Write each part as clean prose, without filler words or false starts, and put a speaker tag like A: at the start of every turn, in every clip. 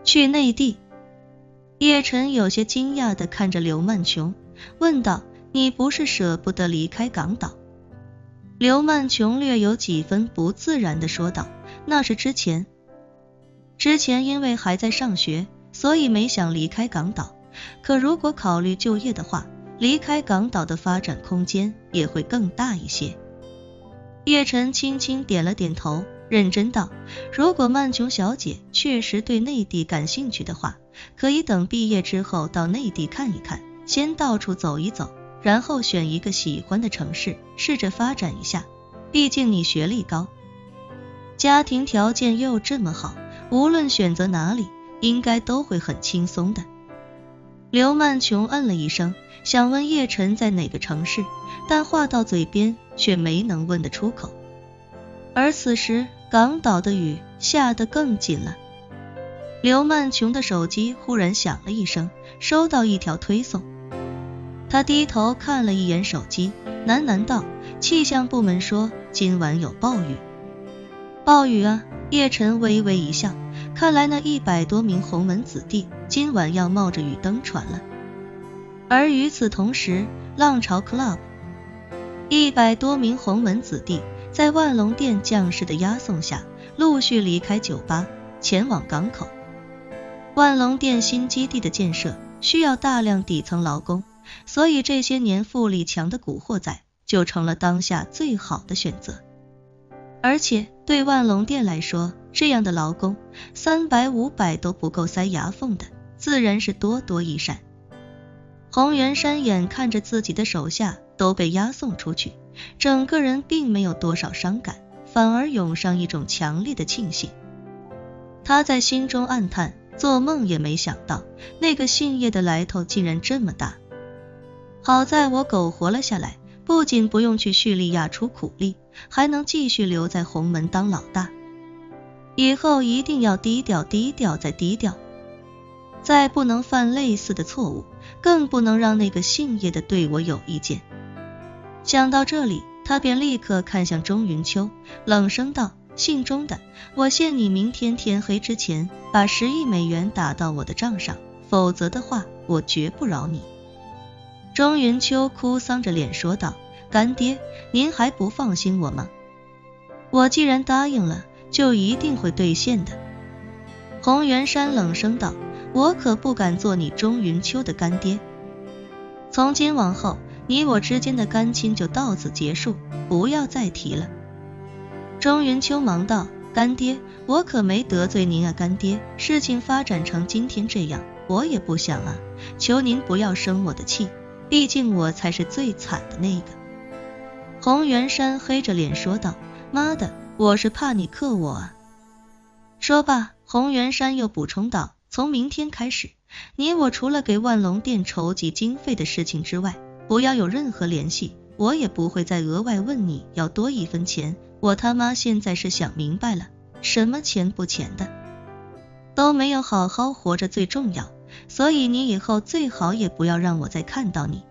A: 去内地。叶晨有些惊讶地看着刘曼琼，问道，你不是舍不得离开港岛？刘曼琼略有几分不自然地说道，那是之前因为还在上学，所以没想离开港岛，可如果考虑就业的话，离开港岛的发展空间也会更大一些。叶晨轻轻点了点头，认真道，如果曼琼小姐确实对内地感兴趣的话，可以等毕业之后到内地看一看，先到处走一走，然后选一个喜欢的城市试着发展一下，毕竟你学历高，家庭条件又这么好，无论选择哪里应该都会很轻松的。刘曼琼嗯了一声，想问叶晨在哪个城市，但话到嘴边却没能问得出口。而此时港岛的雨下得更紧了。刘曼琼的手机忽然响了一声，收到一条推送。他低头看了一眼手机，喃喃道，气象部门说今晚有暴雨。暴雨啊？叶晨微微一笑，看来那100多名洪门子弟今晚要冒着雨登船了。而与此同时，浪潮 Club 100多名洪门子弟在万隆店将士的押送下，陆续离开酒吧，前往港口。万隆店新基地的建设需要大量底层劳工，所以这些年富力强的古惑仔就成了当下最好的选择。而且对万隆店来说，这样的劳工300、500都不够塞牙缝的，自然是多多益善。洪元山眼看着自己的手下都被押送出去，整个人并没有多少伤感，反而涌上一种强烈的庆幸。他在心中暗叹，做梦也没想到那个姓叶的来头竟然这么大。好在我苟活了下来，不仅不用去叙利亚出苦力，还能继续留在洪门当老大。以后一定要低调低调再低调，再不能犯类似的错误，更不能让那个姓叶的对我有意见。想到这里，他便立刻看向钟云秋，冷声道，姓钟的，我限你明天天黑之前把10亿美元打到我的账上，否则的话我绝不饶你。钟云秋哭丧着脸说道，干爹，您还不放心我吗？我既然答应了，就一定会兑现的。洪元山冷声道，我可不敢做你钟云秋的干爹。从今往后，你我之间的干亲就到此结束，不要再提了。钟云秋忙道，干爹，我可没得罪您啊，干爹，事情发展成今天这样，我也不想啊，求您不要生我的气，毕竟我才是最惨的那个。洪元山黑着脸说道，妈的，我是怕你克我啊。说罢，洪元山又补充道，从明天开始，你我除了给万隆店筹集经费的事情之外，不要有任何联系，我也不会再额外问你要多1分钱，我他妈现在是想明白了，什么钱不钱的，都没有好好活着最重要，所以你以后最好也不要让我再看到你。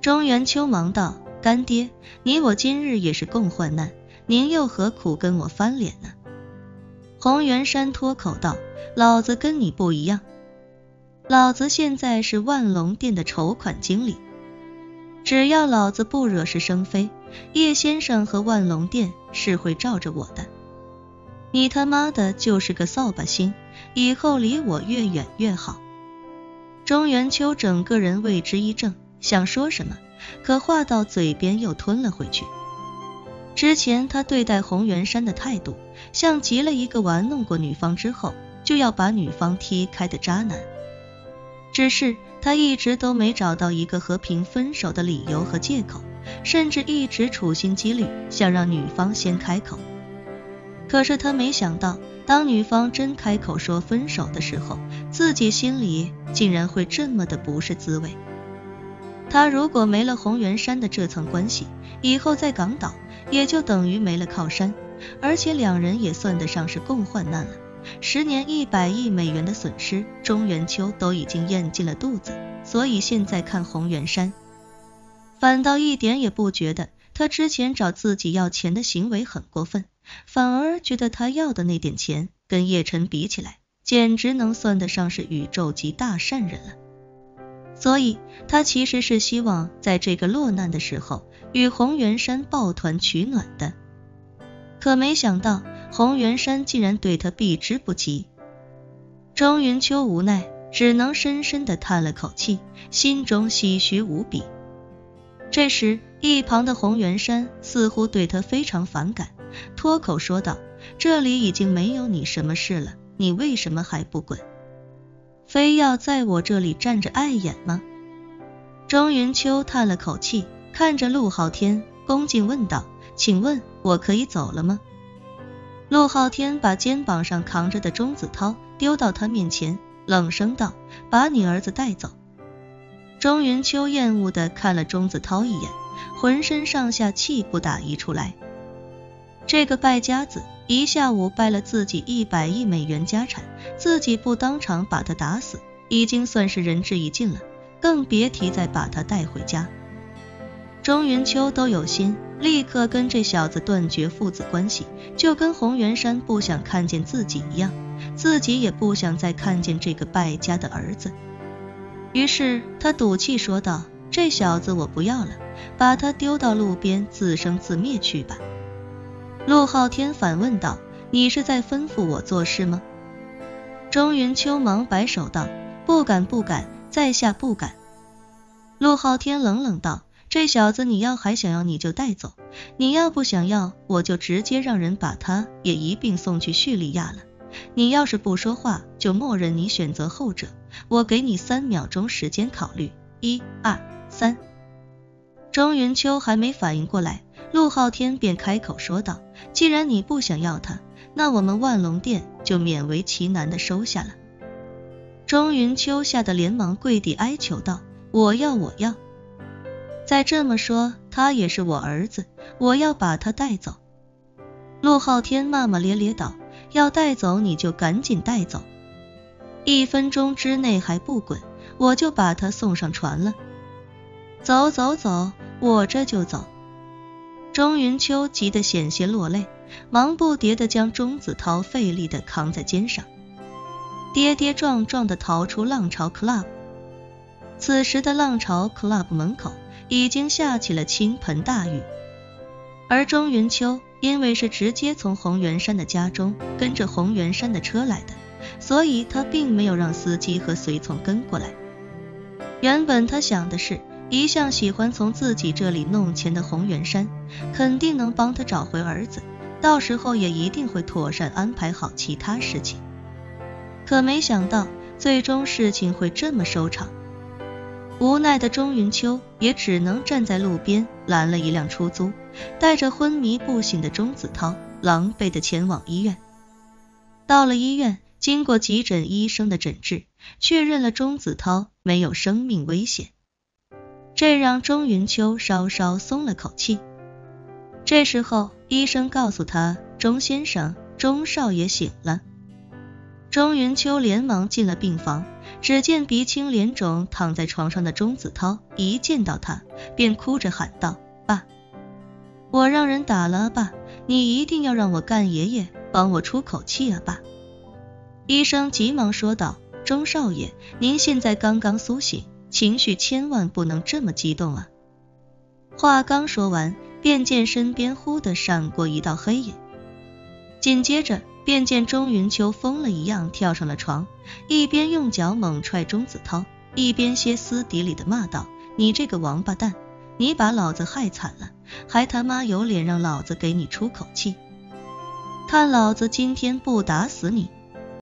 A: 钟元秋忙道，干爹，你我今日也是共患难，您又何苦跟我翻脸呢？洪元山脱口道，老子跟你不一样，老子现在是万隆店的筹款经理，只要老子不惹是生非，叶先生和万隆店是会罩着我的。你他妈的就是个扫把星，以后离我越远越好。钟元秋整个人为之一怔，想说什么，可话到嘴边又吞了回去。之前他对待洪元山的态度，像极了一个玩弄过女方之后就要把女方踢开的渣男。只是他一直都没找到一个和平分手的理由和借口，甚至一直处心积虑想让女方先开口。可是他没想到，当女方真开口说分手的时候，自己心里竟然会这么的不是滋味。他如果没了洪元山的这层关系，以后在港岛也就等于没了靠山，而且两人也算得上是共患难了。10年100亿美元的损失，钟元秋都已经咽进了肚子，所以现在看洪元山，反倒一点也不觉得他之前找自己要钱的行为很过分，反而觉得他要的那点钱跟叶晨比起来简直能算得上是宇宙级大善人了。所以他其实是希望在这个落难的时候与洪元山抱团取暖的，可没想到洪元山竟然对他避之不及。钟云秋无奈，只能深深地叹了口气，心中唏嘘无比。这时一旁的洪元山似乎对他非常反感，脱口说道，这里已经没有你什么事了，你为什么还不滚？非要在我这里站着碍眼吗？钟云秋叹了口气，看着陆昊天，恭敬问道，请问我可以走了吗？陆昊天把肩膀上扛着的钟子涛丢到他面前，冷声道，把你儿子带走。钟云秋厌恶地看了钟子涛一眼，浑身上下气不打一处来。这个败家子一下午败了自己100亿美元家产，自己不当场把他打死，已经算是仁至义尽了，更别提再把他带回家。钟云秋都有心立刻跟这小子断绝父子关系，就跟洪元山不想看见自己一样，自己也不想再看见这个败家的儿子。于是他赌气说道，这小子我不要了，把他丢到路边自生自灭去吧。陆昊天反问道，你是在吩咐我做事吗？钟云秋忙摆手道，不敢不敢，在下不敢。陆昊天冷冷道，这小子你要还想要你就带走，你要不想要我就直接让人把他也一并送去叙利亚了。你要是不说话，就默认你选择后者，我给你3秒钟时间考虑，1、2、3。钟云秋还没反应过来，陆昊天便开口说道，既然你不想要他，那我们万隆店就勉为其难的收下了。钟云秋吓得连忙跪地哀求道，我要。再这么说，他也是我儿子，我要把他带走。陆昊天骂骂咧咧道，要带走你就赶紧带走，1分钟之内还不滚，我就把他送上船了。走，我这就走。钟云秋急得险些落泪，忙不迭地将钟子涛费力地扛在肩上，跌跌撞撞地逃出浪潮 Club。 此时的浪潮 Club 门口已经下起了倾盆大雨，而钟云秋因为是直接从洪元山的家中跟着洪元山的车来的，所以他并没有让司机和随从跟过来。原本他想的是，一向喜欢从自己这里弄钱的洪元山肯定能帮他找回儿子，到时候也一定会妥善安排好其他事情。可没想到最终事情会这么收场。无奈的钟云秋也只能站在路边拦了一辆出租，带着昏迷不醒的钟子涛狼狈地前往医院。到了医院，经过急诊医生的诊治，确认了钟子涛没有生命危险，这让钟云秋稍稍松了口气。这时候医生告诉他，钟先生，钟少爷醒了。钟云秋连忙进了病房，只见鼻青脸肿躺在床上的钟子涛一见到他便哭着喊道，爸，我让人打了啊爸，你一定要让我干爷爷，帮我出口气啊爸。医生急忙说道，钟少爷，您现在刚刚苏醒，情绪千万不能这么激动啊。话刚说完，便见身边忽地闪过一道黑影，紧接着便见钟云秋疯了一样跳上了床，一边用脚猛踹钟子涛，一边歇斯底里的骂道，你这个王八蛋，你把老子害惨了，还他妈有脸让老子给你出口气，看老子今天不打死你！